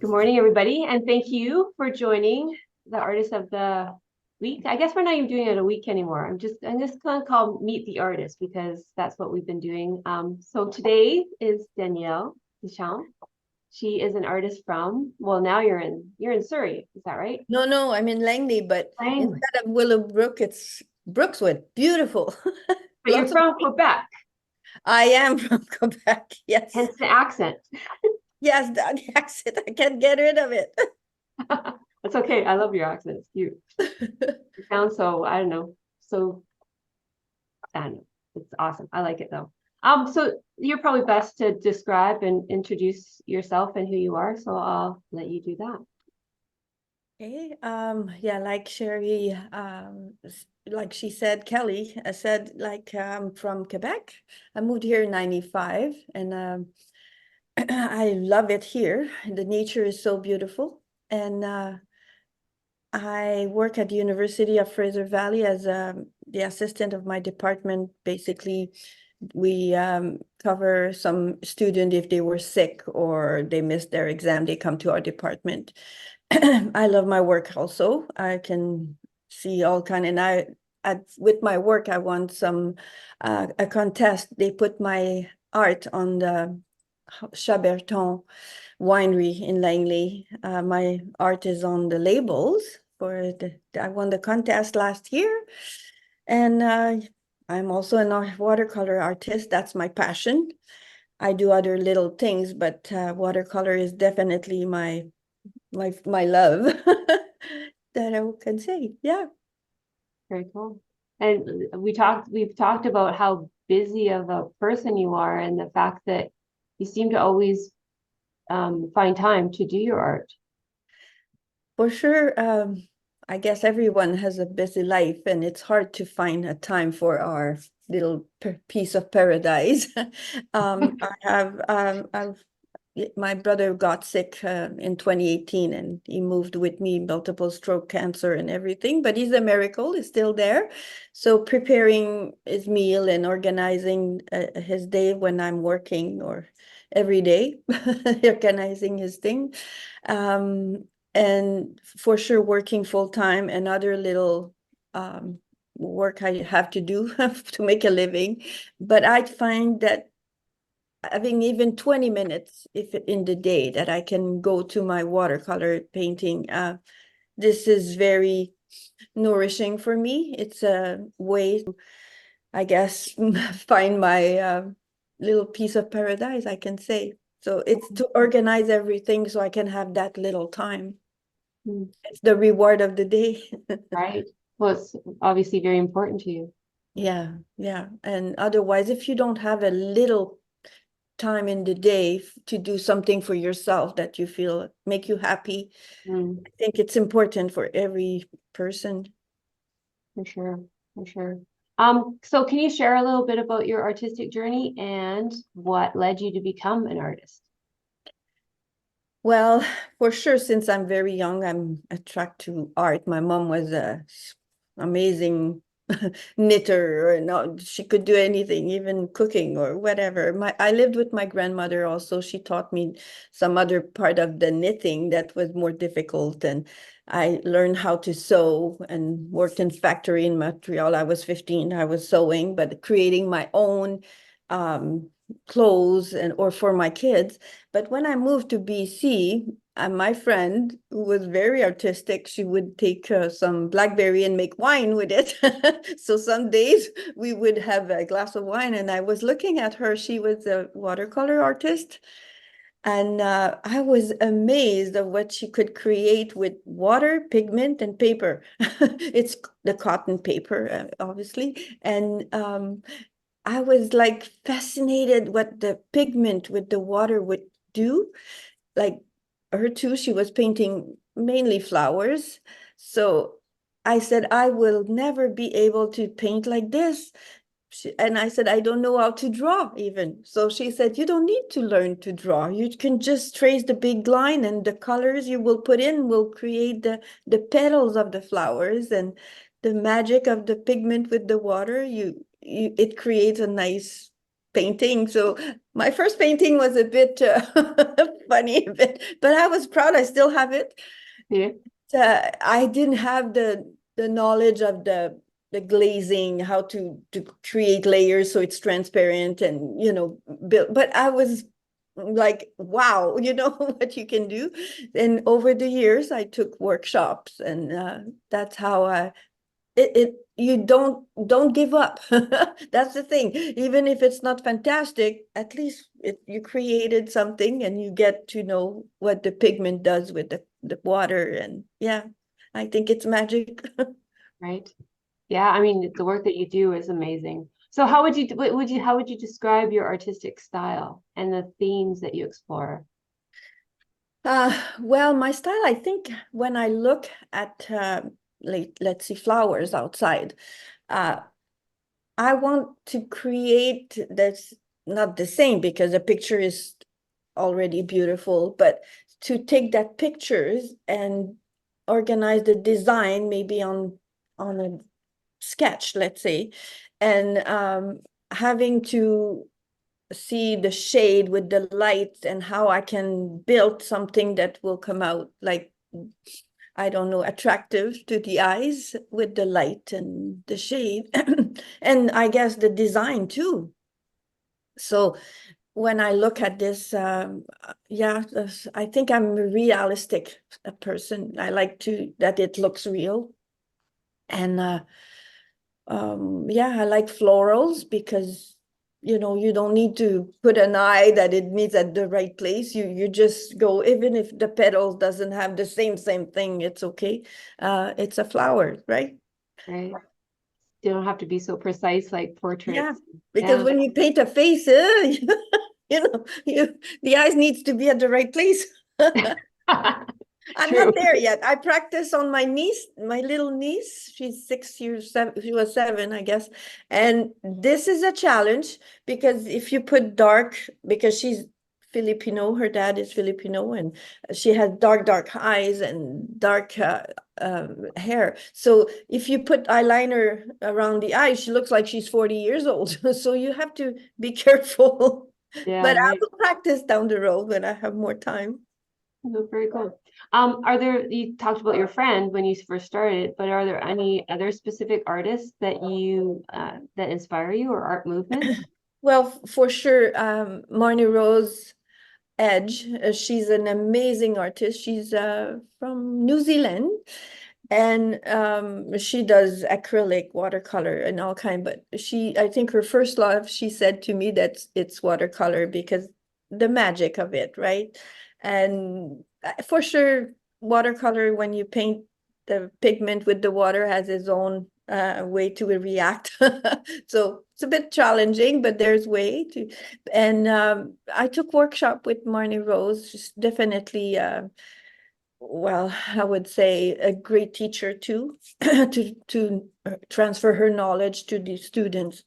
Good morning, everybody, and thank you for joining the Artist of the Week. I guess we're not even doing it a week anymore. I'm just gonna call Meet the Artist because that's what we've been doing. So today is Danielle Deschamps. She is an artist from, well, now you're in Surrey, is that right? No, I'm in Langley, but Langley. instead of Willowbrook, it's Brookswood. Beautiful. But you're Lots of. from Quebec, I am from Quebec. Yes. hence the accent. Yes, the accent. I can't get rid of it. That's okay. I love your accent. It's cute. You sound so, I don't know, so I don't know. It's awesome. I like it though. So you're probably best to describe and introduce yourself and who you are. So I'll let you do that. Okay. Yeah, like Sherry, like she said, Kelly, I said, like, from Quebec. I moved here in 95 and I love it here. The nature is so beautiful. And I work at the University of Fraser Valley as the assistant of my department. Basically, we cover some student if they were sick or they missed their exam, they come to our department. I love my work also. I can see all kind, and with my work, I won some a contest. They put my art on the Chaberton winery in Langley. My art is on the labels for I won the contest last year. And I'm also a watercolor artist. That's my passion. I do other little things, but watercolor is definitely my love that I can say. Yeah. Very cool. And we've talked about how busy of a person you are and the fact that you seem to always find time to do your art. For sure, I guess everyone has a busy life and it's hard to find a time for our little piece of paradise. My brother got sick in 2018 and he moved with me, multiple stroke cancer and everything, but he's a miracle, he's still there. So preparing his meal and organizing his day when I'm working or every day, organizing his thing. Um, and for sure working full time and other little work I have to do to make a living. But I find that having even 20 minutes if in the day that I can go to my watercolor painting, this is very nourishing for me. It's a way to, I guess, find my little piece of paradise, I can say. So it's to organize everything so I can have that little time. Mm, It's the reward of the day. right? Well, it's obviously very important to you. Yeah, yeah. And otherwise, if you don't have a little time in the day to do something for yourself that you feel make you happy, Mm, I think it's important for every person. for sure, for sure. So can you share a little bit about your artistic journey and what led you to become an artist? Well, for sure, since I'm very young, I'm attracted to art. My mom was a amazing knitter, or no, she could do anything, even cooking or whatever. I lived with my grandmother also. She taught me some other part of the knitting that was more difficult, and I learned how to sew and worked in factory in Montreal. I was 15, I was sewing, but creating my own clothes and or for my kids. But when I moved to BC, my friend who was very artistic, she would take some blackberry and make wine with it. So some days we would have a glass of wine, and I was looking at her. She was a watercolor artist, and I was amazed of what she could create with water, pigment, and paper. It's the cotton paper, obviously, and I was like fascinated what the pigment with the water would do. Like her too, she was painting mainly flowers. So I said, I will never be able to paint like this. And I said, I don't know how to draw even. So she said, you don't need to learn to draw. You can just trace the big line and the colors you will put in will create the petals of the flowers and the magic of the pigment with the water. It creates a nice painting. So my first painting was a bit funny, a bit, but I was proud. I still have it. Yeah. I didn't have the knowledge of the glazing, how to create layers so it's transparent and build. But I was like, wow, what you can do. And over the years, I took workshops, and that's how I you don't give up. That's the thing. Even if it's not fantastic, at least you created something and you get to know what the pigment does with the water. And yeah, I think it's magic. Right. Yeah, I mean, the work that you do is amazing. So how would you describe your artistic style and the themes that you explore? Well, my style, I think when I look at let's see, flowers outside, uh, I want to create that's not the same because the picture is already beautiful, but to take that pictures and organize the design maybe on a sketch, let's say, and having to see the shade with the light and how I can build something that will come out like, I don't know, attractive to the eyes with the light and the shade. And I guess the design too. So when I look at this, yeah, I think I'm a realistic person. I like to that it looks real. And yeah, I like florals because you don't need to put an eye that it needs at the right place. You just go, even if the petals doesn't have the same thing, it's okay. It's a flower, right? Right. You don't have to be so precise like Yeah, portraits. because Yeah. when you paint a face, the eyes needs to be at the right place. I'm not True. there yet. I practice on my niece, my little niece. She's 6 years, seven, she was 7, I guess. And this is a challenge because if you put dark, because she's Filipino, her dad is Filipino, and she has dark eyes and dark hair. So if you put eyeliner around the eyes, she looks like she's 40 years old. So you have to be careful. Yeah, But I right. will practice down the road when I have more time. Oh, very cool. You talked about your friend when you first started, but are there any other specific artists that that inspire you or art movements? Well, for sure, Marnie Rose Edge, she's an amazing artist. She's from New Zealand, and she does acrylic, watercolor, and all kind. But I think her first love, she said to me that it's watercolor because the magic of it, right? And for sure, watercolor, when you paint the pigment with the water, has its own way to react. So it's a bit challenging, but there's way to. And I took workshop with Marnie Rose. She's definitely, well, I would say a great teacher too, to transfer her knowledge to the students.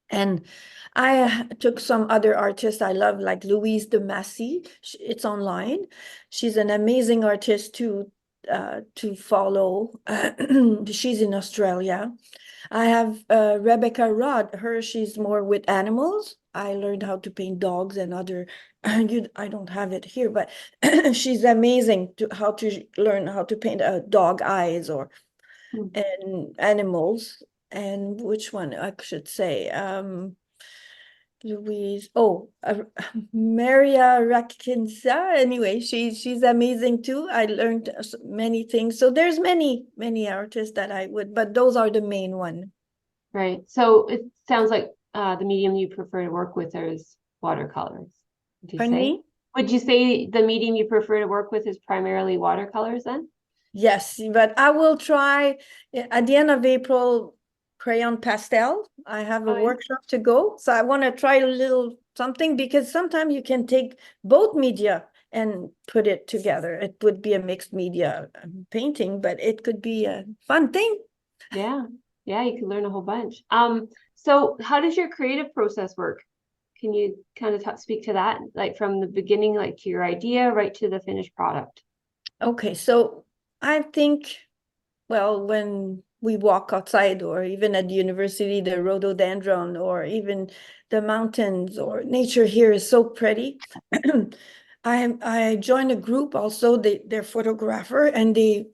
And I took some other artists I love, like Louise de Massy. It's online. She's an amazing artist to follow. She's in Australia. I have Rebecca Rudd. She's more with animals. I learned how to paint dogs and other. I don't have it here, but she's amazing to how to learn how to paint dog eyes or Hmm. and animals. And which one I should say? Louise. Oh, Maria Rakinsa. Anyway, she's amazing too. I learned many things. So there's many artists that I would, but those are the main one. Right. So it sounds like the medium you prefer to work with is watercolors. Would you Pardon say? me? Would you say the medium you prefer to work with is primarily watercolors then? Yes, but I will try at the end of April, crayon pastel. I have a Oh, yeah. workshop to go. So I want to try a little something because sometimes you can take both media and put it together. It would be a mixed media painting, but it could be a fun thing. Yeah. Yeah, you could learn a whole bunch. So how does your creative process work? Can you kind of speak to that, like from the beginning, like to your idea, right to the finished product? Okay, so I think, well, when we walk outside, or even at the university, the rhododendron, or even the mountains, or nature here is so pretty. I joined a group also, they're photographer, and they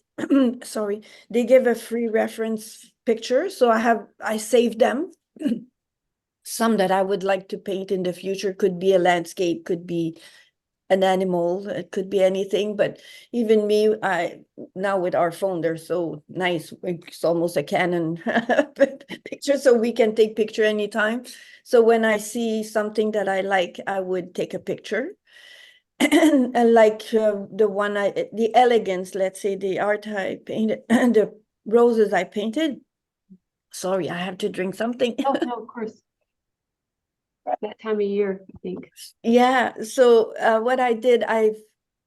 sorry, they give a free reference picture. So I saved them. Some that I would like to paint in the future, could be a landscape, could be an animal, it could be anything. But even me, now with our phone, they're so nice. It's almost a Canon picture, so we can take picture anytime. So when I see something that I like, I would take a picture. And like the elegance, let's say the art I painted, and the roses I painted. Sorry, I have to drink something. Oh, no, of course. That time of year, I think. Yeah, so what I did, I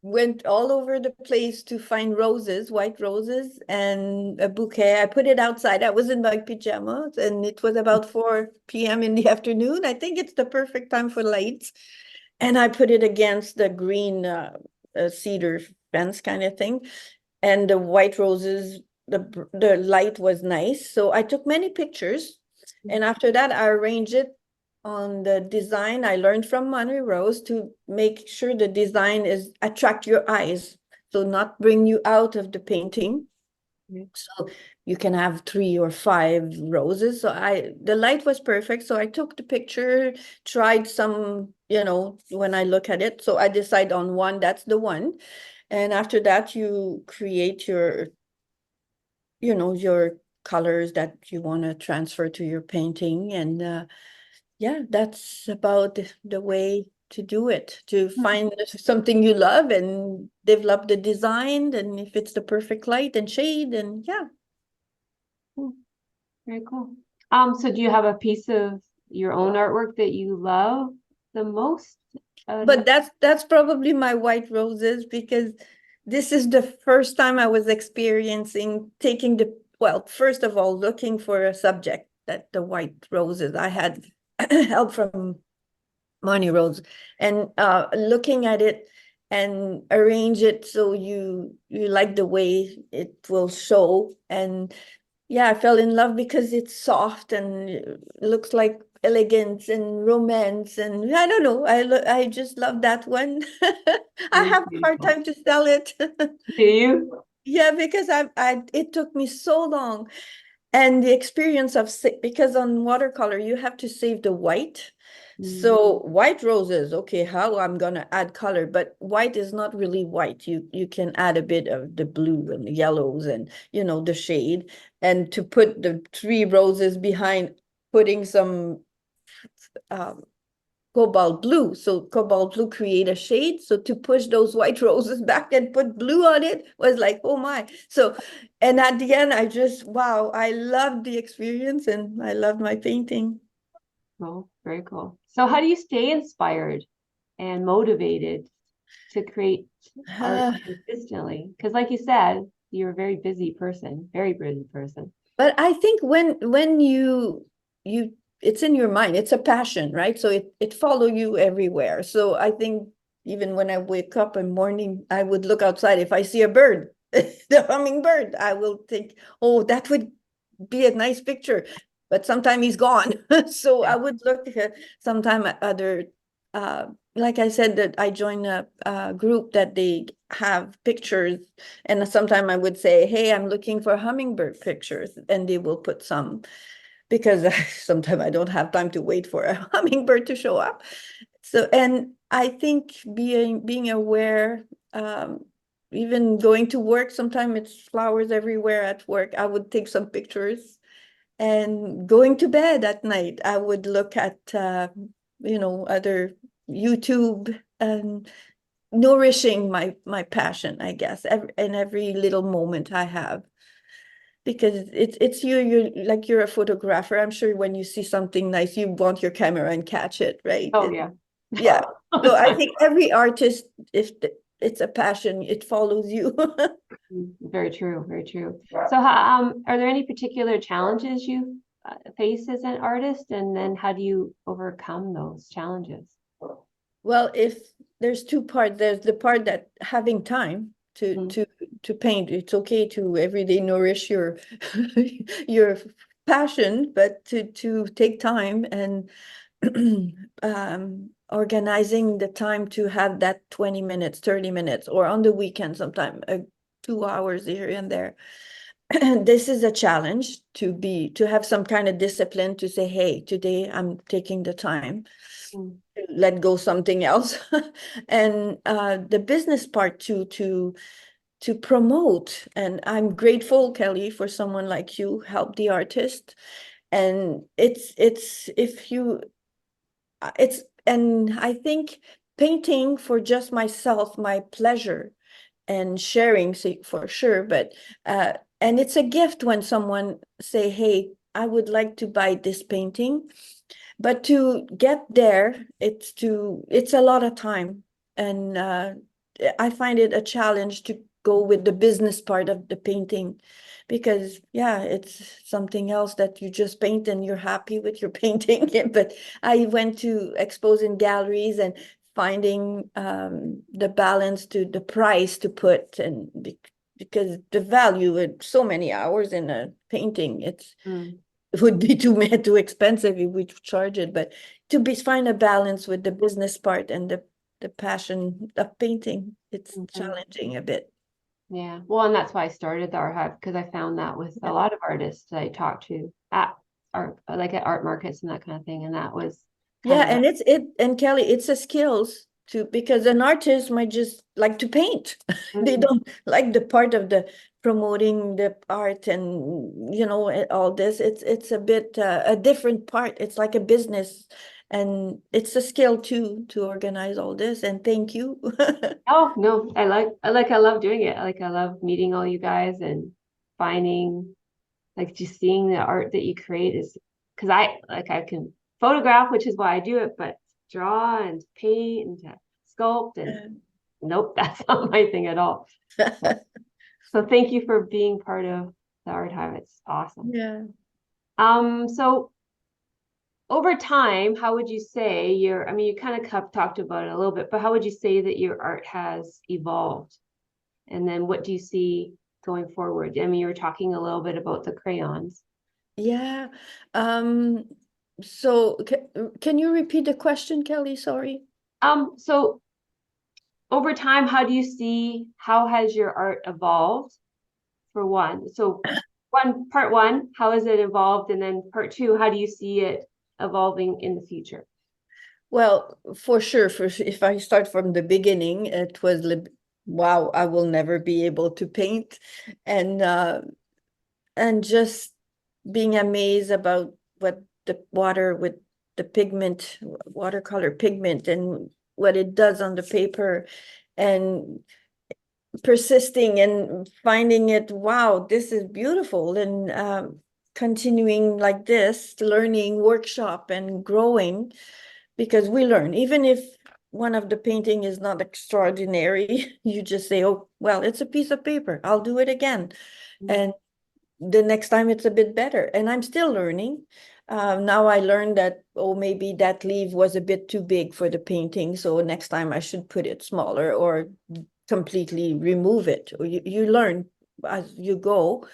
went all over the place to find roses, white roses, and a bouquet. I put it outside. I was in my pajamas, and it was about 4 p.m. in the afternoon. I think it's the perfect time for lights. And I put it against the green cedar fence kind of thing. And the white roses, the light was nice. So I took many pictures. And after that, I arranged it on the design I learned from Monterey Rose, to make sure the design is attract your eyes, so not bring you out of the painting. So you can have 3 or 5 roses. So the light was perfect. So I took the picture, tried some, when I look at it. So I decide on one, that's the one. And after that, you create your colors that you want to transfer to your painting. And yeah, that's about the way to do it, to find something you love and develop the design, and if it's the perfect light and shade, and yeah. Very cool. So do you have a piece of your own artwork that you love the most? But that's probably my white roses, because this is the first time I was experiencing taking well, first of all, looking for a subject, that the white roses. I had help from Money Rose, and looking at it and arrange it so you like the way it will show. And yeah, I fell in love because it's soft and it looks like elegance and romance, and I don't know, I just love that one. I Very have a hard beautiful. time to sell it. Do you? Yeah, because it took me so long, and the experience of because on watercolor you have to save the white. So white roses, okay, how I'm gonna add color, but white is not really white. You can add a bit of the blue and the yellows, and the shade, and to put the 3 roses behind, putting some um, cobalt blue. So cobalt blue create a shade. So to push those white roses back and put blue on it was like, oh my. So, and at the end, wow, I loved the experience, and I loved my painting. Oh, very cool. So how do you stay inspired and motivated to create art consistently? Because like you said, you're a very busy person, very busy person. But I think when you it's in your mind, it's a passion, right? So it follow you everywhere. So I think even when I wake up in morning, I would look outside. If I see a bird, the hummingbird, I will think, oh, that would be a nice picture. But sometimes he's gone. So I would look at sometime at other like I said, that I joined a group that they have pictures, and sometimes I would say, hey, I'm looking for hummingbird pictures, and they will put some, because sometimes I don't have time to wait for a hummingbird to show up. So, and I think being aware, even going to work, sometimes it's flowers everywhere at work. I would take some pictures, and going to bed at night, I would look at other YouTube, and nourishing my passion, I guess, in every little moment I have. Because it's you're a photographer. I'm sure when you see something nice, you want your camera and catch it, right? Oh yeah. Yeah. So I think every artist, if it's a passion, it follows you. Very true, very true. So, are there any particular challenges you face as an artist, and then how do you overcome those challenges? Well, if there's 2 parts, there's the part that having time to Mm. to paint. It's okay to every day nourish your your passion, but to take time and organizing the time to have that 20 minutes, 30 minutes, or on the weekend sometime, 2 hours here and there. This is a challenge to have some kind of discipline to say, hey, today I'm taking the time Mm. to let go something else. And the business part to promote. And I'm grateful, Kelly, for someone like you help the artist. And it's if you it's and I think painting for just myself, my pleasure and sharing, for sure, but and it's a gift when someone say, hey, I would like to buy this painting, but to get there, it's a lot of time. And I find it a challenge to go with the business part of the painting, because yeah, it's something else that you just paint and you're happy with your painting. But I went to expose in galleries and finding the balance to the price to put, and because the value with so many hours in a painting, Mm. it would be too expensive if we charge it. But find a balance with the business part and the passion of painting, it's Mhm. challenging a bit. Yeah. Well, and that's why I started the art hub, because I found that with a Yeah. lot of artists that I talked to at art, like at art markets and that kind of thing. And that was kind Yeah, of and and Kelly, it's a skills to, because an artist might just like to paint. They Mm. don't like the part of the promoting the art and all this. It's a bit a different part. It's like a business, and it's a skill too to organize all this. And thank you. Oh, no, I love doing it. I love meeting all you guys and finding, like, just seeing the art that you create is, because I can photograph, which is why I do it, but draw and paint and to sculpt and nope, that's not my thing at all. So thank you for being part of the art hub. It's awesome. Yeah. So over time, how would you say I mean, you kind of talked about it a little bit, but how would you say that your art has evolved? And then what do you see going forward? I mean, you were talking a little bit about the crayons. Yeah. Um, so can you repeat the question, Kelly? Sorry. So over time, how has your art evolved for one? So part one, how has it evolved? And then part two, how do you see it evolving in the future? Well, for sure, if I start from the beginning, it was wow, I will never be able to paint, and just being amazed about what the water with the pigment, watercolor pigment, and what it does on the paper, and persisting and finding it, wow, this is beautiful, and continuing like this, learning, workshop, and growing, because we learn, even if one of the painting is not extraordinary, you just say, oh, well, it's a piece of paper, I'll do it again. Mm. And the next time it's a bit better, and I'm still learning. Now I learned that, oh, maybe that leaf was a bit too big for the painting, so next time I should put it smaller or completely remove it. Or you learn as you go.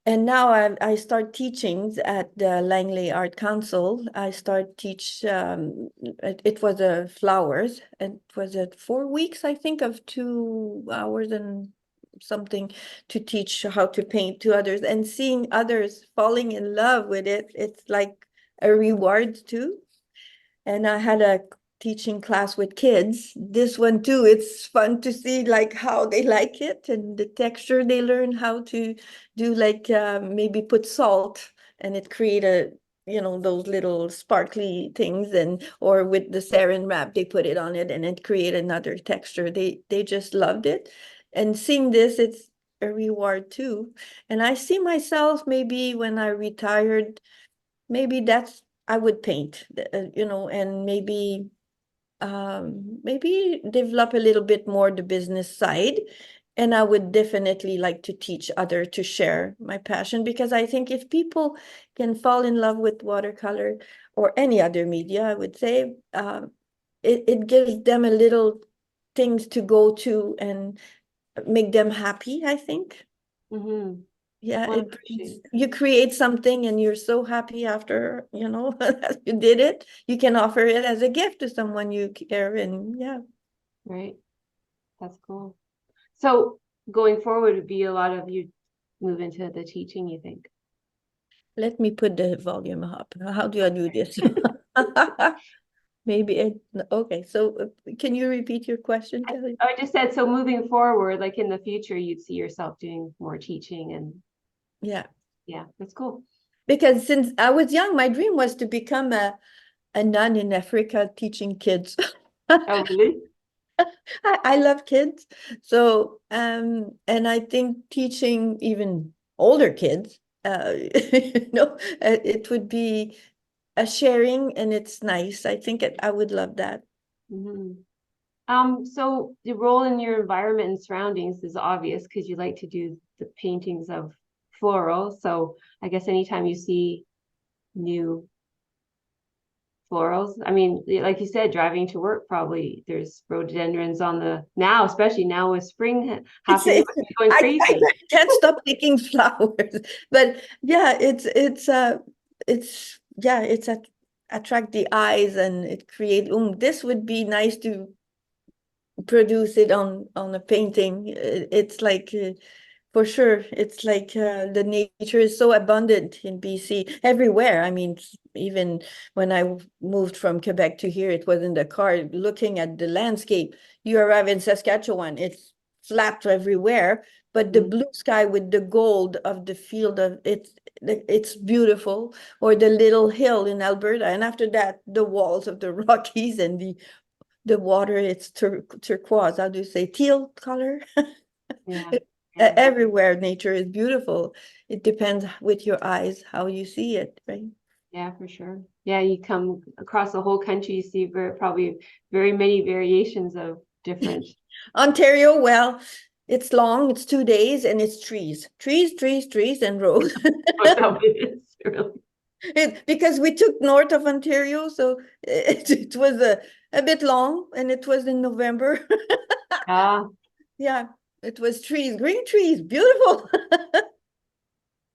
And now I start teaching at the Langley Art Council. I start teach, it was a flowers, and it was 4 weeks, I think, of 2 hours and something, to teach how to paint to others, and seeing others falling in love with it. It's like a reward too. And I had a teaching class with kids. This one too, it's fun to see like how they like it, and the texture they learn how to do, like maybe put salt, and it create those little sparkly things, and or with the saran wrap they put it on it and it create another texture. They just loved it. And seeing this, it's a reward too. And I see myself, maybe when I retired, maybe I would paint, and maybe develop a little bit more the business side. And I would definitely like to teach other, to share my passion, because I think if people can fall in love with watercolor or any other media, I would say, it gives them a little things to go to, and make them happy, I think. Mm-hmm. Yeah, Well, it appreciate. you create something and you're so happy after, that you did it. You can offer it as a gift to someone you care, and yeah. Right. That's cool. So going forward would be a lot of you move into the teaching, you think? Let me put the volume up. How do I do this? Maybe okay. So can you repeat your question, Kelly? I just said, so moving forward, like in the future, you'd see yourself doing more teaching and Yeah, yeah, that's cool. because since I was young, my dream was to become a nun in Africa teaching kids. Oh, really? I love kids. So, and I think teaching even older kids, it would be a sharing and it's nice. I think I would love that. Hmm. So the role in your environment and surroundings is obvious because you like to do the paintings of floral. So I guess anytime you see new florals, I mean, like you said, driving to work, probably there's rhododendrons on the now, especially now with spring happening, you It's must be going I crazy. can't stop picking flowers. But yeah, it's yeah, attract the eyes and it create this would be nice to produce it on a painting. It's like for sure, it's like the nature is so abundant in BC everywhere. I mean, even when I moved from Quebec to here, it was in the car looking at the landscape. You arrive in Saskatchewan, it's flat everywhere, but the Mhm. blue sky with the gold of the field of it's beautiful. Or the little hill in Alberta, and after that, the walls of the Rockies and the water, it's turquoise. How do you say teal color? Yeah, yeah, Everywhere nature is beautiful. It depends with your eyes how you see it, right? yeah, for sure. Yeah, you come across the whole country, you see probably very many variations of different. Ontario, well, it's long, it's 2 days, and it's trees, and road. What that is really. Because we took north of Ontario, so it was a bit long, and it was in November. Ah, Yeah, it was trees, green trees, beautiful.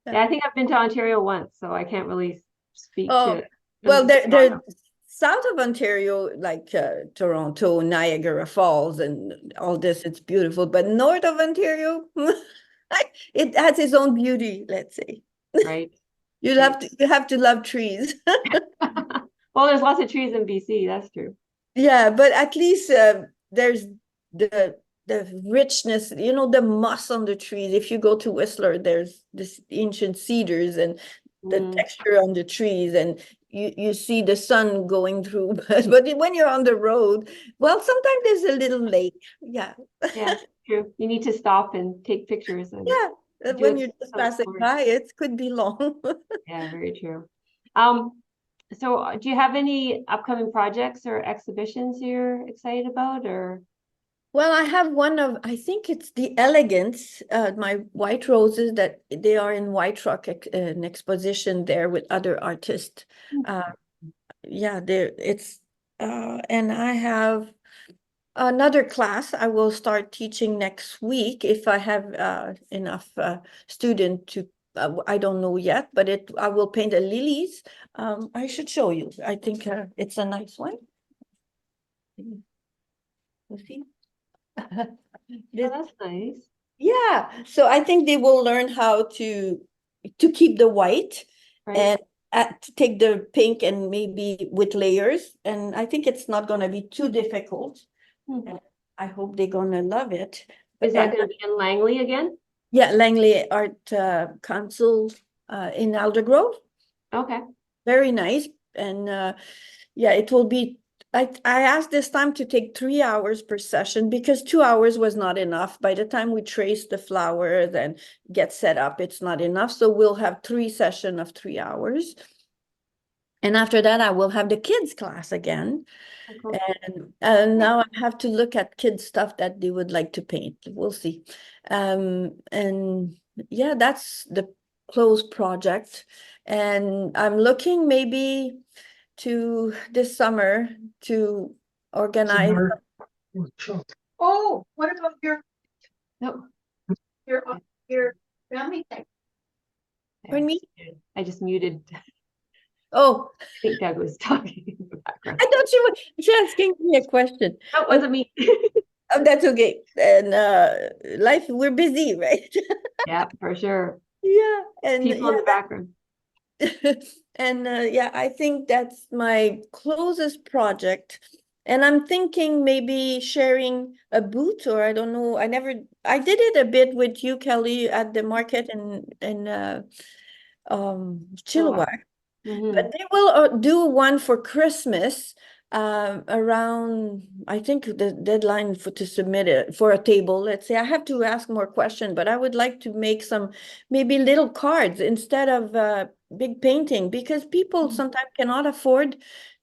yeah, I think I've been to Ontario once, so I can't really speak Oh, to. I'm well, from they're Toronto. south of Ontario, like Toronto, Niagara Falls, and all this. It's beautiful, but north of Ontario, it has its own beauty. Let's say Right, you right. have to love trees. Well, there's lots of trees in BC, that's true. Yeah, but at least there's the richness, the moss on the trees. If you go to Whistler, there's this ancient cedars and the Mm, texture on the trees, and you see the sun going through. But when you're on the road, well, sometimes there's a little lake. Yeah, yeah, true. You need to stop and take pictures and yeah. do When it you're just so it's passing forward. by, it could be long. Yeah, very true. Um, so do you have any upcoming projects or exhibitions you're excited about or? Well, I have I think it's the Elegance, my white roses that they are in White Rock, an exposition there with other artists. Uh, yeah, and I have another class I will start teaching next week if I have enough student to, I don't know yet, but I will paint a lilies. I should show you. I think it's a nice one. You see? Oh, This, that's nice. yeah, so I think they will learn how to keep the white Right. and to take the pink and maybe with layers. And I think it's not going to be too difficult. Hmm. And I hope they're going to love it. Is that And going to be in Langley again? yeah, Langley Art Council in Aldergrove, Okay. very nice. And yeah, it will be. I asked this time to take 3 hours per session because 2 hours was not enough. By the time we trace the flowers and get set up, it's not enough. So we'll have 3 sessions of 3 hours. And after that, I will have the kids class again. Oh, cool. And Yeah. now I have to look at kids stuff that they would like to paint. We'll see. And yeah, that's the closed project. And I'm looking maybe to this summer to organize. Summer workshop. Oh, what about your No. Your family thing. Pardon me? I just muted. Oh, I think Doug was talking in the background. I thought she was asking me a question. No, it wasn't me. Oh, that's okay. And life, we're busy, right? Yeah, for sure. Yeah, and People in the background. and yeah, I think that's my closest project. And I'm thinking maybe sharing a booth, or I don't know. I did it a bit with you, Kelly, at the market in Chilliwack. Mhm. But they will do one for Christmas around, I think the deadline for to submit it for a table. Let's say I have to ask more questions, but I would like to make some maybe little cards instead of big painting, because people Mhm. sometimes cannot afford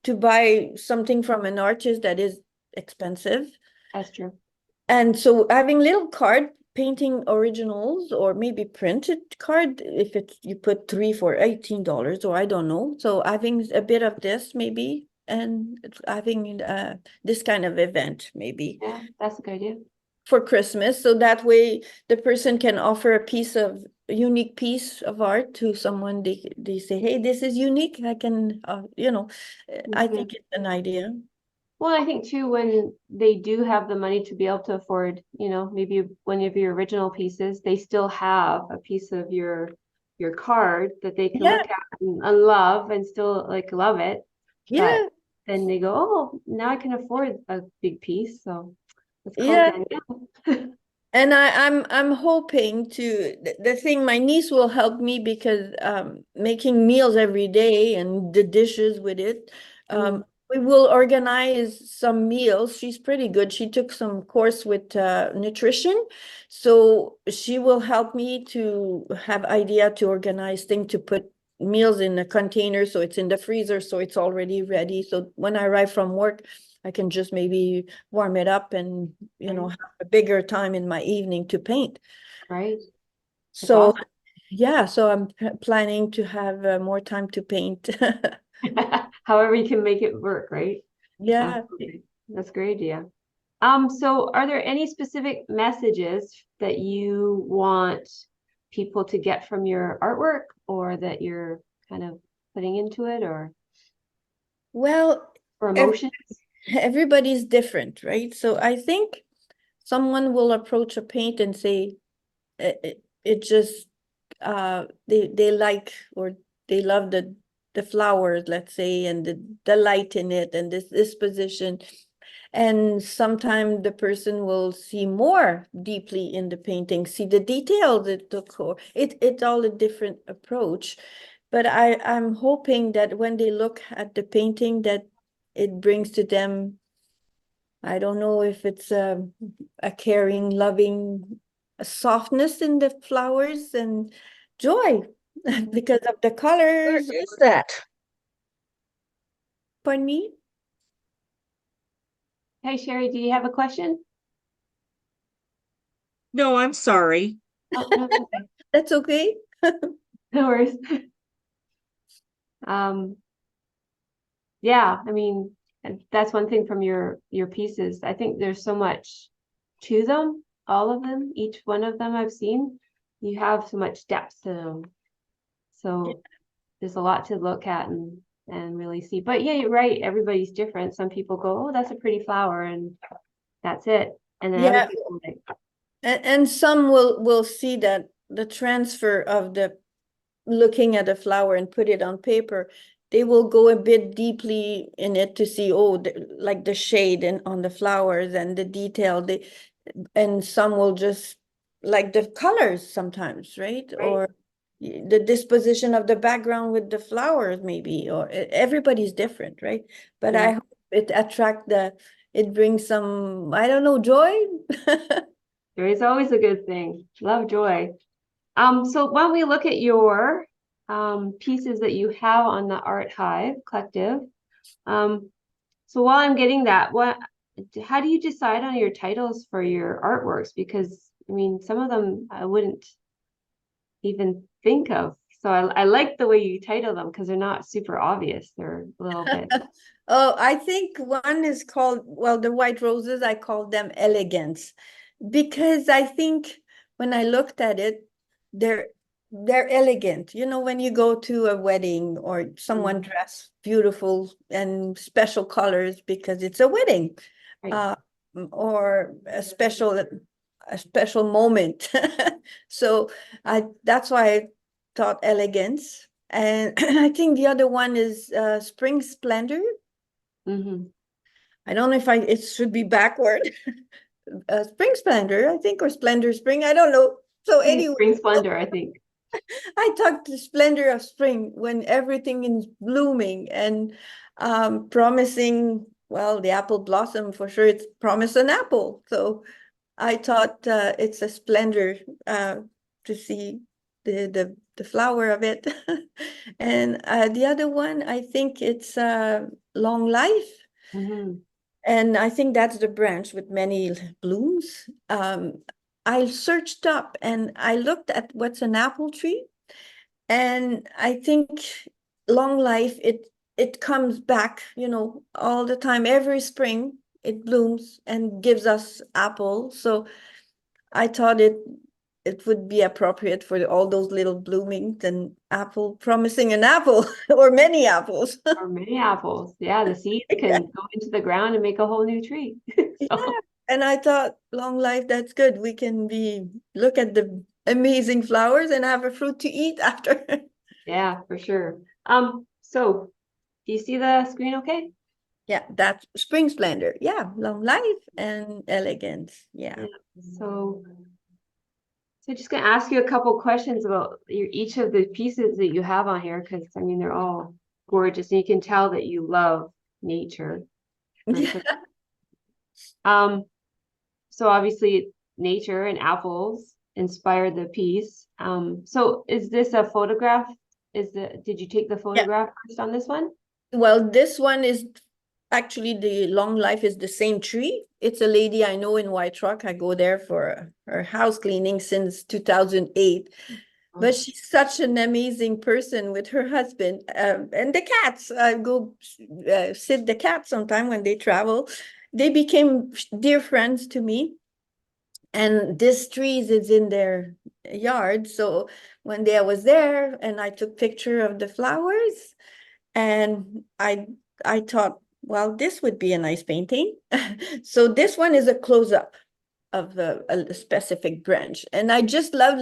to buy something from an artist that is expensive. That's true. And so having little card painting originals, or maybe printed card, if it's you put 3 for $18, or I don't know. So having a bit of this maybe, and having this kind of event maybe Yeah, that's a good idea. for Christmas. So that way the person can offer a unique piece of art to someone. They say, hey, this is unique. I can, I Mhm. think it's an idea. Well, I think too, when they do have the money to be able to afford, maybe one of your original pieces, they still have a piece of your card that they can Yeah, look at and love and still like love it. But yeah, then they go, oh, now I can afford a big piece. So let's call yeah. Danielle. And I'm hoping to the thing, my niece will help me, because making meals every day and the dishes with it. Mm, We will organize some meals. She's pretty good. She took some course with nutrition. So she will help me to have idea to organize things, to put meals in a container so it's in the freezer, so it's already ready. So when I arrive from work, I can just maybe warm it up and right, have a bigger time in my evening to paint. right. That's So awesome. yeah, so I'm planning to have more time to paint. However you can make it work, right? Yeah. Absolutely. That's a great idea. So are there any specific messages that you want people to get from your artwork, or that you're kind of putting into it, Well, or emotions? everybody's different, right? So I think someone will approach a paint and say it just they like, or they love the flowers, let's say, and the light in it, and this position. And sometimes the person will see more deeply in the painting, see the details it took, or it's all a different approach. But I'm hoping that when they look at the painting, that it brings to them, I don't know if it's a caring, loving softness in the flowers and joy because of the Where colors. is that? Pardon me? Hey, Sherry, do you have a question? No, I'm sorry. Oh, no, it's okay. That's okay. No worries. Um, yeah, I mean, and that's one thing from your pieces. I think there's so much to them, all of them, each one of them I've seen. You have so much depth to them. So there's a lot to look at and really see. But yeah, you're right. Everybody's different. Some people go, "Oh, that's a pretty flower," and that's it. And then other Yeah, people like, and some will see that the transfer of the looking at a flower and put it on paper, they will go a bit deeply in it to see, oh, like the shade and on the flowers and the detail. And some will just like the colors sometimes, right? right? Or the disposition of the background with the flowers, maybe, or everybody's different, right? But Yeah, I hope it brings some, I don't know, joy. there is always a good thing. Love, joy. So why don't we look at your pieces that you have on the Art Hive Collective? Um, so while I'm getting that, how do you decide on your titles for your artworks? Because I mean, some of them I wouldn't even think of. So I like the way you title them because they're not super obvious. They're a little bit. Oh, I think one is called, well, the white roses, I call them elegance, because I think when I looked at it, they're they're elegant. You know, when you go to a wedding or someone dressed beautiful and special colors because it's a wedding, Right. uh, or a special moment. So that's why I thought elegance. And I think the other one is Spring Splendor. Mm-hmm. I don't know if it should be backward. Spring Splendor, I think, or Splendor Spring. I don't know. So anyway, Spring Splendor, I think. I talked the splendor of spring when everything is blooming and promising. Well, the apple blossom for sure. It's promise an apple. So I thought it's a splendor to see the flower of it. And the other one, I think it's long life. Mm-hmm. And I think that's the branch with many blooms. I searched up and I looked at what's an apple tree, and I think long life, it comes back, you know, all the time. Every spring it blooms and gives us apples. So I thought it would be appropriate for all those little bloomings and apple promising an apple or many apples. Or many apples. Yeah, the seeds can go into the ground and make a whole new tree. Yeah, So, and I thought long life, that's good. We can look at the amazing flowers and have a fruit to eat after. yeah, for sure. So do you see the screen okay? Yeah, that's spring splendor. Yeah, long life and elegance. Yeah. Yeah. So just gonna ask you a couple questions about each of the pieces that you have on here, because I mean they're all gorgeous, and you can tell that you love nature. For sure. Yeah. So obviously nature and apples inspired the piece. So is this a photograph? Did you take the Yeah. photograph first on this one? Well, this one is actually, the long life is the same tree. It's a lady I know in White Rock. I go there for her house cleaning since 2008. But she's such an amazing person with her husband, and the cats. I go sit the cats sometime when they travel. They became dear friends to me. And this trees is in their yard. So one day I was there and I took picture of the flowers, and I thought, well, this would be a nice painting. So this one is a close-up of a specific branch. And I just love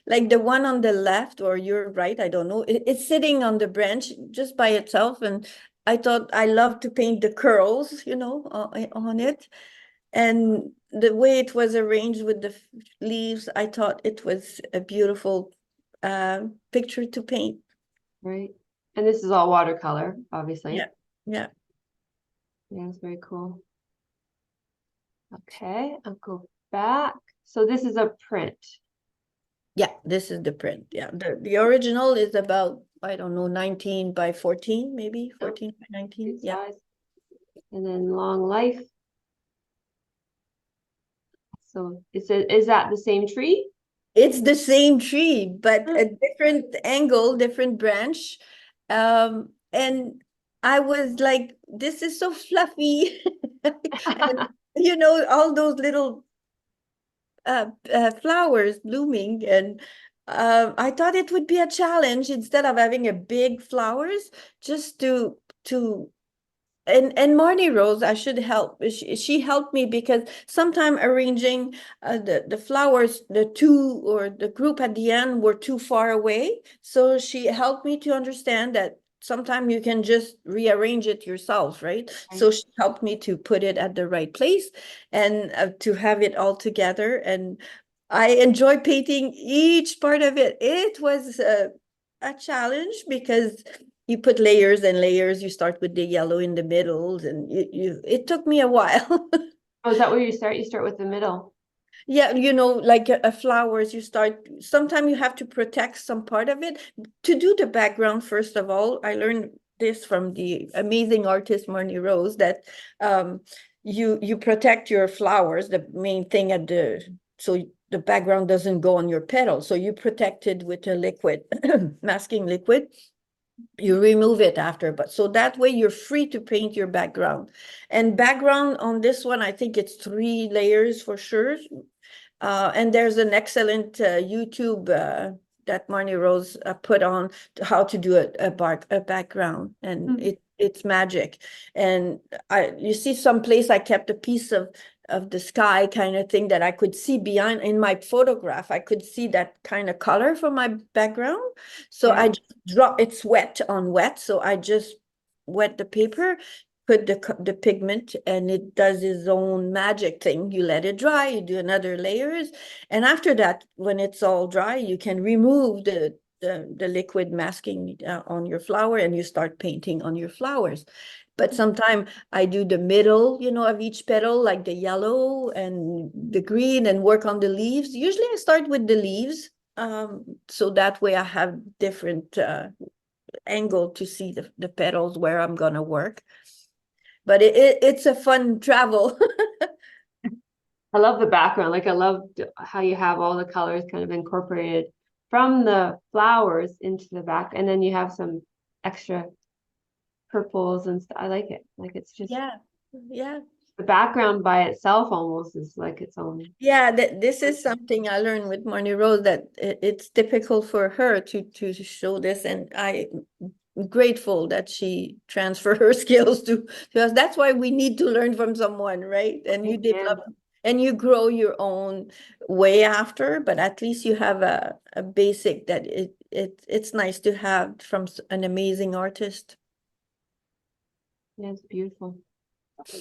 like the one on the left or your right, I don't know, it's sitting on the branch just by itself. And I thought I love to paint the curls, you know, on it. And the way it was arranged with the leaves, I thought it was a beautiful picture to paint. Right. And this is all watercolor, obviously. Yeah, yeah. Yeah, it's very cool. Okay, I'll go back. So this is a print. Yeah, this is the print. Yeah, the original is about, I don't know, 19 by 14, maybe 14 by 19. Good Yeah. size. And then long life. So is that the same tree? It's the same tree, but a different angle, different branch. And I was like, this is so fluffy. And you know, all those little flowers blooming, and I thought it would be a challenge instead of having a big flowers, just to and Marnie Rose, I should help. She helped me because sometime arranging the flowers, the two or the group at the end were too far away. So she helped me to understand that sometimes you can just rearrange it yourself, right? So she helped me to put it at the right place and to have it all together. And I enjoy painting each part of it. It was a challenge because you put layers and layers. You start with the yellow in the middle, and it took me a while. Oh, is that where you start? You start with the middle. Yeah, you know, like flowers, you start, sometimes you have to protect some part of it. To do the background, first of all, I learned this from the amazing artist Marnie Rose, that you protect your flowers, the main thing at the, so the background doesn't go on your petal. So you protect it with a liquid, masking liquid. You remove it after, but so that way you're free to paint your background. And background on this one, I think it's 3 layers for sure. And there's an excellent YouTube that Marnie Rose put on to how to do a background, and Mm. it's magic. And you see someplace I kept a piece of the sky kind of thing that I could see behind in my photograph. I could see that kind of color from my background. So I Yeah. just it's wet on wet. So I just wet the paper, put the pigment, and it does its own magic thing. You let it dry, you do another layers, and after that, when it's all dry, you can remove the liquid masking on your flower, and you start painting on your flowers. But sometimes I do the middle, of each petal, like the yellow and the green, and work on the leaves. Usually I start with the leaves, so that way I have different angle to see the petals where I'm gonna work. But it's a fun travel. I love the background. Like I love how you have all the colors kind of incorporated from the flowers into the back, and then you have some extra purples and stuff. I like it. Like it's just Yeah, yeah. the background by itself almost is like its own. Yeah, this is something I learned with Marnie Rose, that it's typical for her to show this, and I'm grateful that she transfer her skills to us. That's why we need to learn from someone, right? And you Amen. develop and you grow your own way after, but at least you have a basic that it's nice to have from an amazing artist. Yeah, it's beautiful.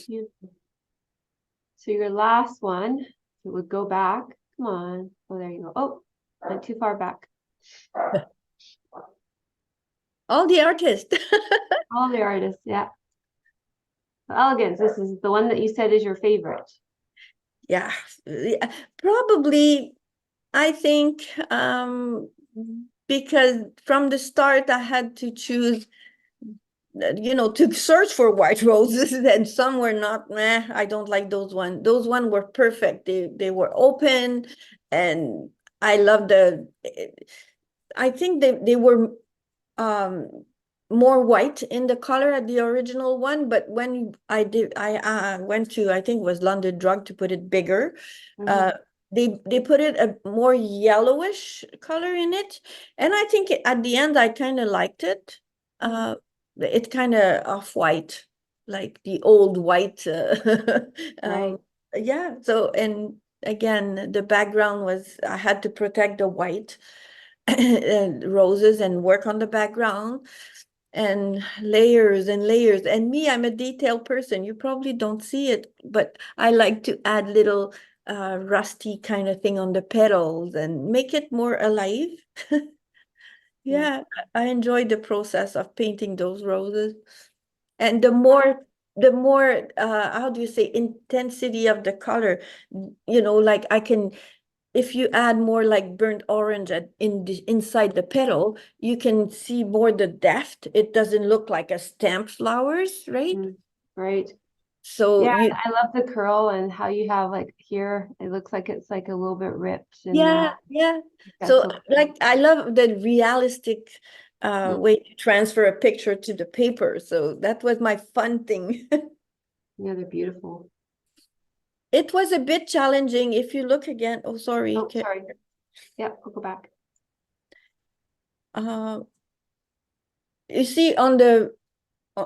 Beautiful. So your last one, it would go back. Come on. Oh, there you go. Oh, went too far back. All the artists. All the artists, yeah. Elegance. This is the one that you said is your favorite. Yeah, probably. I think because from the start I had to choose, to search for white roses, and some were not. I don't like those ones. Those ones were perfect. They were open, and I love I think they were um more white in the color at the original one, but when I went to, I think it was London Drug, to put it bigger. Mhm. They put it a more yellowish color in it, and I think at the end I kind of liked it. Mhm. It's kind of off-white, like the old white. Right. Yeah. So, and again, the background was, I had to protect the white and roses and work on the background, and layers and layers. And me, I'm a detail person. You probably don't see it, but I like to add little rusty kind of thing on the petals and make it more alive. Yeah. Yeah, I enjoyed the process of painting those roses. And the more how do you say, intensity of the color, like I can, if you add more like burnt orange inside the petal, you can see more the depth. It doesn't look like a stamp flowers, right? Mm. Right. So Yeah, you, I love the curl and how you have like here, it looks like it's like a little bit ripped in yeah, that. yeah. That's So so like I love the realistic mm. way to transfer a picture to the paper. So that was my fun thing. Yeah, they're beautiful. It was a bit challenging if you look again. Oh, sorry. Oh, sorry. Yeah, we'll go back. Uh, you see on the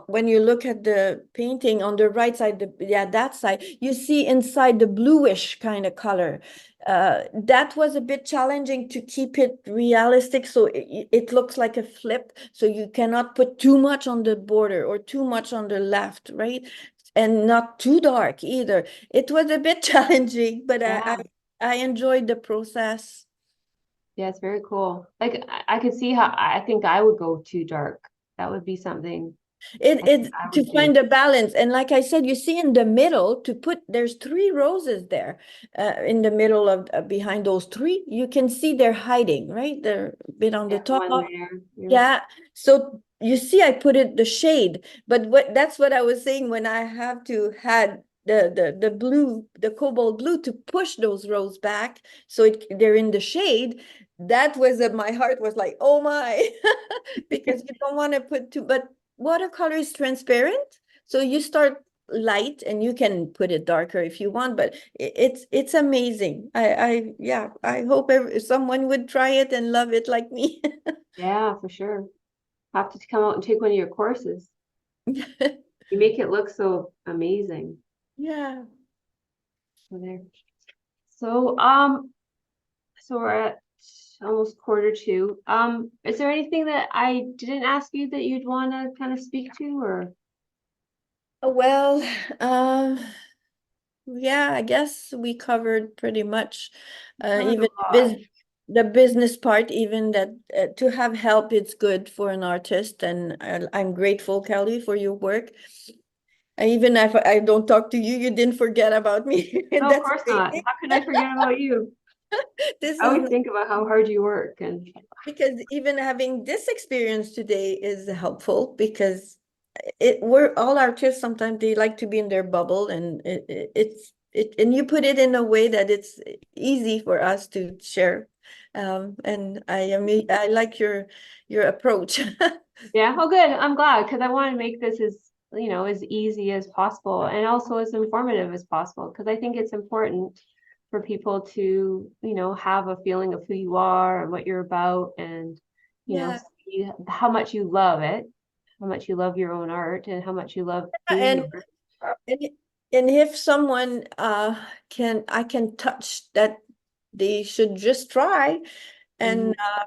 when you look at the painting on the right side, that side, you see inside the bluish kind of color. That was a bit challenging to keep it realistic, so it looks like a flip. So you cannot put too much on the border or too much on the left, right? And not too dark either. It was a bit challenging, but Yeah. I enjoyed the process. Yeah, it's very cool. Like I could see how I think I would go too dark. That would be something I think It's I to would do. find a balance. And like I said, you see in the middle to put, there's 3 roses there in the middle of behind those 3. You can see they're hiding, right? They're a bit on the Yeah, top. one there. Yeah. Yeah. So you see, I put it the shade, but that's what I was saying when I have to had the blue, the cobalt blue to push those rows back so they're in the shade. that was my heart was like, oh my, because you don't want to put too, but watercolor is transparent. So you start light and you can put it darker if you want, but it's amazing. Yeah, I hope someone would try it and love it like me. Yeah, for sure. Have to come out and take one of your courses. You make it look so amazing. Yeah. So there. So, so we're at almost 1:45. Is there anything that I didn't ask you that you'd want to kind of speak to, or? Well, yeah, I guess we covered pretty much, Covered even a lot. the business part, even that to have help, it's good for an artist. And I'm grateful, Kelly, for your work. Even if I don't talk to you, you didn't forget about me. No, of That's course not. amazing. How could I forget about you? This I is always think about how hard you work, and because even having this experience today is helpful because we're all artists, sometimes they like to be in their bubble, and and you put it in a way that it's easy for us to share. And I like your approach. yeah. Oh, good. I'm glad because I want to make this as, as easy as possible and also as informative as possible because I think it's important for people to, have a feeling of who you are and what you're about and, Yeah. see how much you love it, how much you love your own art and how much you love doing And the work. and, and if someone I can touch that, they should just try. And Mhm.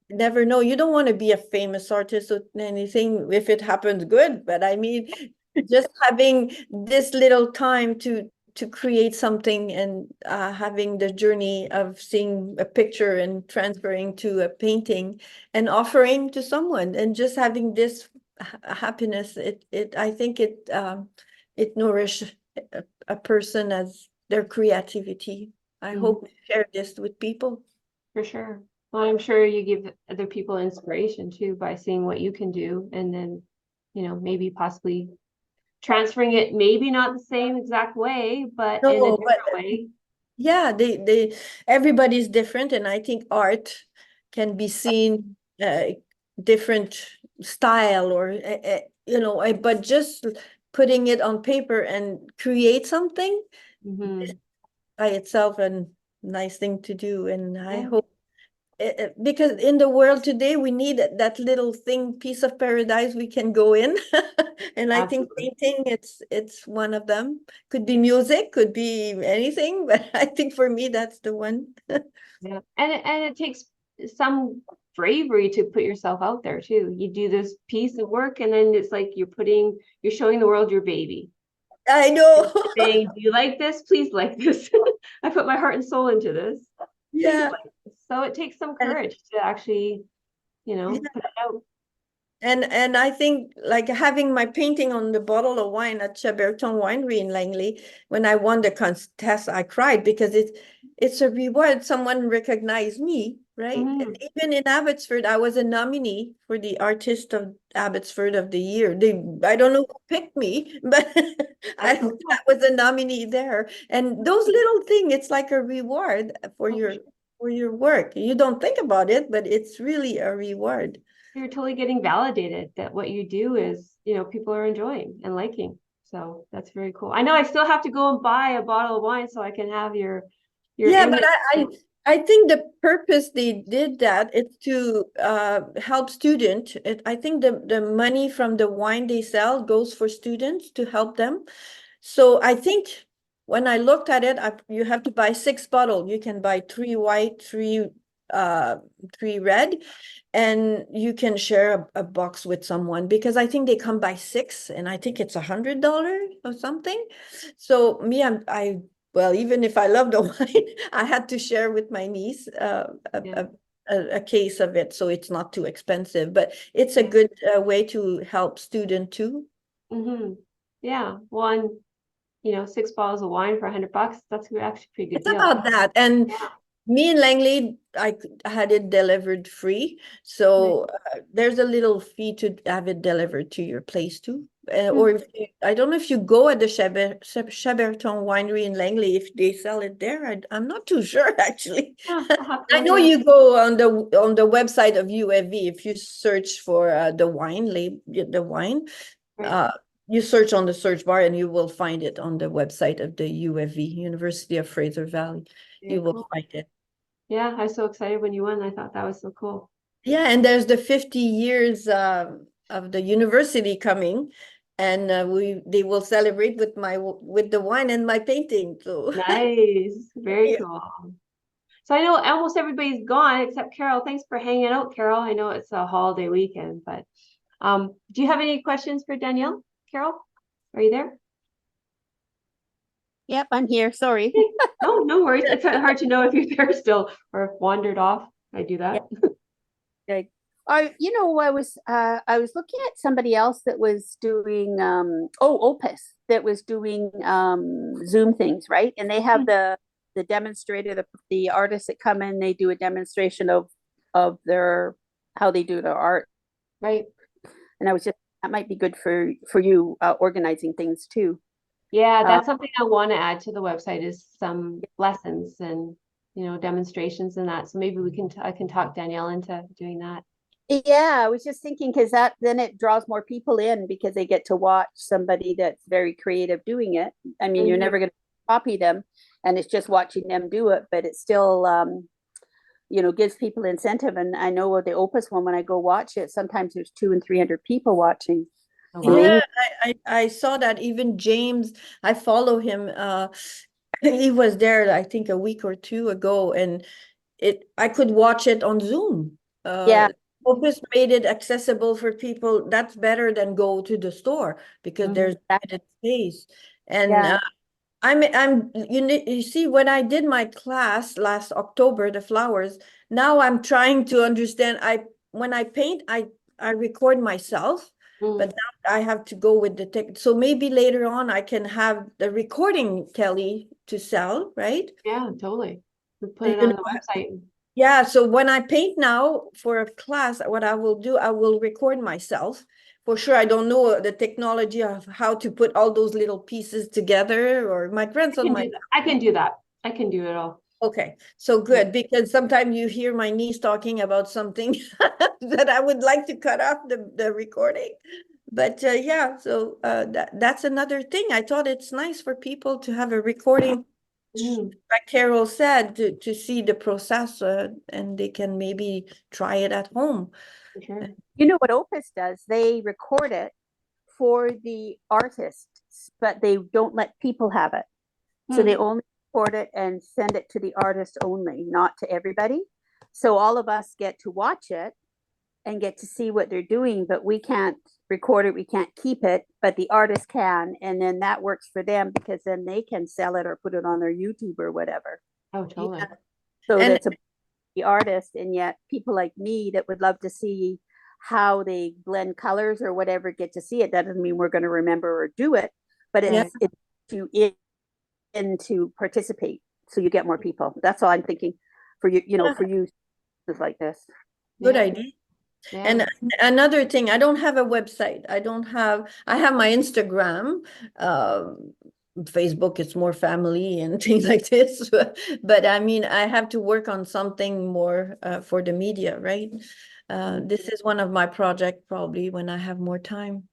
never know. You don't want to be a famous artist or anything if it happens good, but I mean, just having this little time to create something, and having the journey of seeing a picture and transferring to a painting and offering to someone, and just having this happiness, it I think it nourish a person as their creativity. I Mhm. hope to share this with people. For sure. Well, I'm sure you give other people inspiration too by seeing what you can do and then, maybe possibly transferring it, maybe not the same exact way, but in a No, but different way. yeah, everybody's different, and I think art can be seen different style, or but just putting it on paper and create something Hmm. by itself, a nice thing to do. And I Yeah, hope, because in the world today we need that little thing, piece of paradise we can go in. And I think absolutely. painting, it's one of them. Could be music, could be anything, but I think for me that's the one. Yeah. And it takes some bravery to put yourself out there too. You do this piece of work and then it's like you're showing the world your baby. I And know. saying, do you like this? Please like this. I put my heart and soul into this. Please Yeah. like this. So it takes some And courage to actually, put it out. and I think, like, having my painting on the bottle of wine at Chaberton Winery in Langley, when I won the contest, I cried because it's a reward. Someone recognized me, right? And Mhm. even in Abbotsford, I was a nominee for the Artist of Abbotsford of the Year. I don't know who picked me, but That's I so cool. was a nominee there. And those little things, it's like a reward for Oh, for your sure. work. You don't think about it, but it's really a reward. You're totally getting validated that what you do is, people are enjoying and liking. So that's very cool. I know I still have to go and buy a bottle of wine so I can have your Yeah, but image. I think the purpose they did that is to help students. I think the money from the wine they sell goes for students to help them. So I think when I looked at it, you have to buy 6 bottles. You can buy 3 white, uh, 3 red, and you can share a box with someone, because I think they come by 6, and I think it's $100 or something. So me, well, even if I love the wine, I had to share with my niece Yeah. a case of it, so it's not too expensive. But it's a Yeah. good way to help student too. Hmm. Yeah. One, 6 bottles of wine for $100. That's actually a pretty good It's deal. about that. And Yeah. Me in Langley, I had it delivered free. So there's a little fee to have it delivered to your place too. Or if you, I don't know if you go at the Chaberton Winery in Langley, if they sell it there. I'm not too sure actually. I'll have to I look know it up. you go on the website of UFV. If you search for the wine, Right. uh, you search on the search bar and you will find it on the website of the UFV, University of Fraser Valley. Yeah, You will cool. find it. Yeah, I was so excited when you won. I thought that was so cool. Yeah, and there's the 50 years of the university coming, and they will celebrate with the wine and my painting. So Nice. Very yeah. cool. So I know almost everybody's gone except Carol. Thanks for hanging out, Carol. I know it's a holiday weekend, but do you have any questions for Danielle? Carol, are you there? Yep, I'm here. Sorry. No, no worries. It's hard to know if you're there still or wandered off. I do that. Good. I was looking at somebody else that was doing Opus that was doing Zoom things, right? And they have the demonstrator, the artists that come in, they do a demonstration of their how they do their art. Right. And I was just that might be good for you organizing things too. Yeah, that's something I want to add to the website is some lessons and demonstrations and that. So maybe I can talk Danielle into doing that. Yeah, I was just thinking because that then it draws more people in because they get to watch somebody that's very creative doing it. I mean, you're never going to copy them, and it's just watching them do it, but it still, gives people incentive. And I know with the Opus one, when I go watch it, sometimes there's 200 and 300 people watching. Oh, wow. Yeah, I saw that. Even James, I follow him. He was there, I think, a week or two ago, and I could watch it on Zoom. Yeah. Opus made it accessible for people. That's better than go to the store because there's limited space. And Yeah. you see, when I did my class last October, the flowers, now I'm trying to understand. When I paint, I record myself, but now I have to go with the tech. So maybe later on I can have the recording, Kelly, to sell, right? Yeah, totally. We put it on the website. Yeah, so when I paint now for a class, what I will do, I will record myself. For sure, I don't know the technology of how to put all those little pieces together, or my grandson might. I can do that. I can do it all. Okay, so good, because sometimes you hear my niece talking about something that I would like to cut off the recording. But yeah, so that's another thing. I thought it's nice for people to have a recording, like Carol said, to see the process, and they can maybe try it at home. Sure. You know what Opus does? They record it for the artists, but they don't let people have it. So they only record it and send it to the artist only, not to everybody. So all of us get to watch it and get to see what they're doing, but we can't record it, we can't keep it, but the artist can. And then that works for them because then they can sell it or put it on their YouTube or whatever. Oh, totally. Yeah. So And- that's the artist, and yet people like me that would love to see how they blend colors or whatever get to see it. That doesn't mean we're going to remember or do it, but it's to to participate so you get more people. That's all I'm thinking for you, for you like this. Good idea. Yeah. And another thing, I don't have a website. I have my Instagram. Facebook is more family and things like this. But I mean, I have to work on something more for the media, right? This is one of my projects probably when I have more time.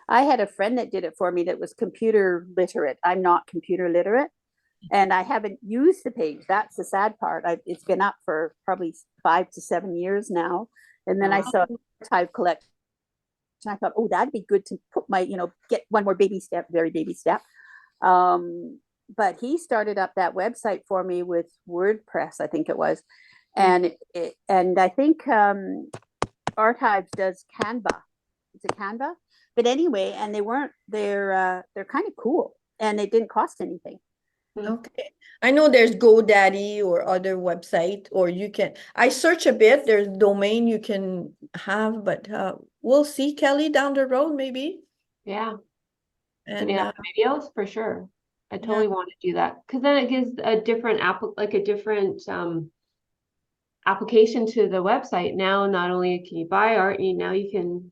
I had a friend that did it for me that was computer literate. I'm not computer literate, and I haven't used the page. That's the sad part. It's been up for probably 5 to 7 years now. And then I saw archive collection. I thought, oh, that'd be good to put my, get one more baby step, very baby step. But he started up that website for me with WordPress, I think it was. And I think Archives does Canva. It's a Canva. But anyway, and they're kind of cool, and it didn't cost anything. Okay. I know there's GoDaddy or other website, or I search a bit, there's domain you can have, but we'll see, Kelly, down the road, maybe. Yeah. And Putting up videos for sure. I totally want to do that because then it gives a different application to the website. Now, not only can you buy art, now you can,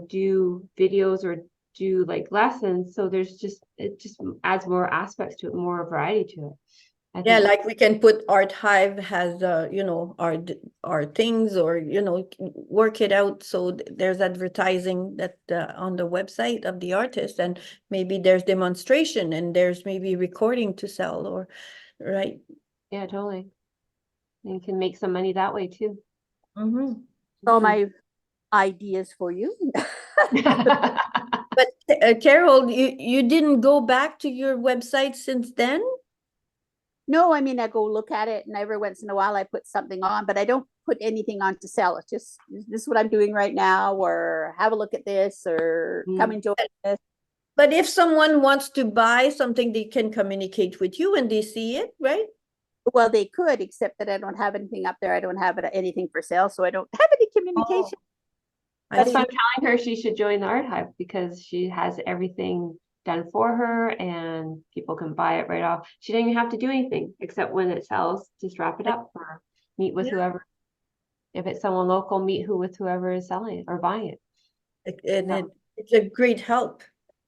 do videos or do like lessons. So it just adds more aspects to it, more variety to it. I Yeah, think. like we can put Archive has, our things, or, work it out. So there's advertising that on the website of the artist, and maybe there's demonstration, and there's maybe recording to sell, or, right? Yeah, totally. And you can make some money that way too. Mm-hmm. So my ideas for you. But Carol, you didn't go back to your website since then? No, I mean, I go look at it and every once in a while I put something on, but I don't put anything on to sell. It's just, this is what I'm doing right now, or have a look at this, or come and join this. But if someone wants to buy something, they can communicate with you when they see it, right? Well, they could, except that I don't have anything up there. I don't have anything for sale, so I don't have any communication. That's why I'm telling her she should join the Art Hive because she has everything done for her and people can buy it right off. She doesn't even have to do anything except when it sells, just wrap it up or meet with whoever. If it's someone local, meet with whoever is selling it or buying it. And it's a great help.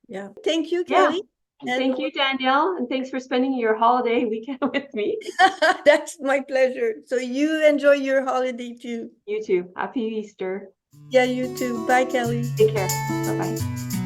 Yeah. Thank you, Yeah. Kelly. Thank you, Danielle, and thanks for spending your holiday weekend with me. That's my pleasure. So you enjoy your holiday too. You too. Happy Easter. Yeah, you too. Bye, Kelly. Take care. Bye-bye.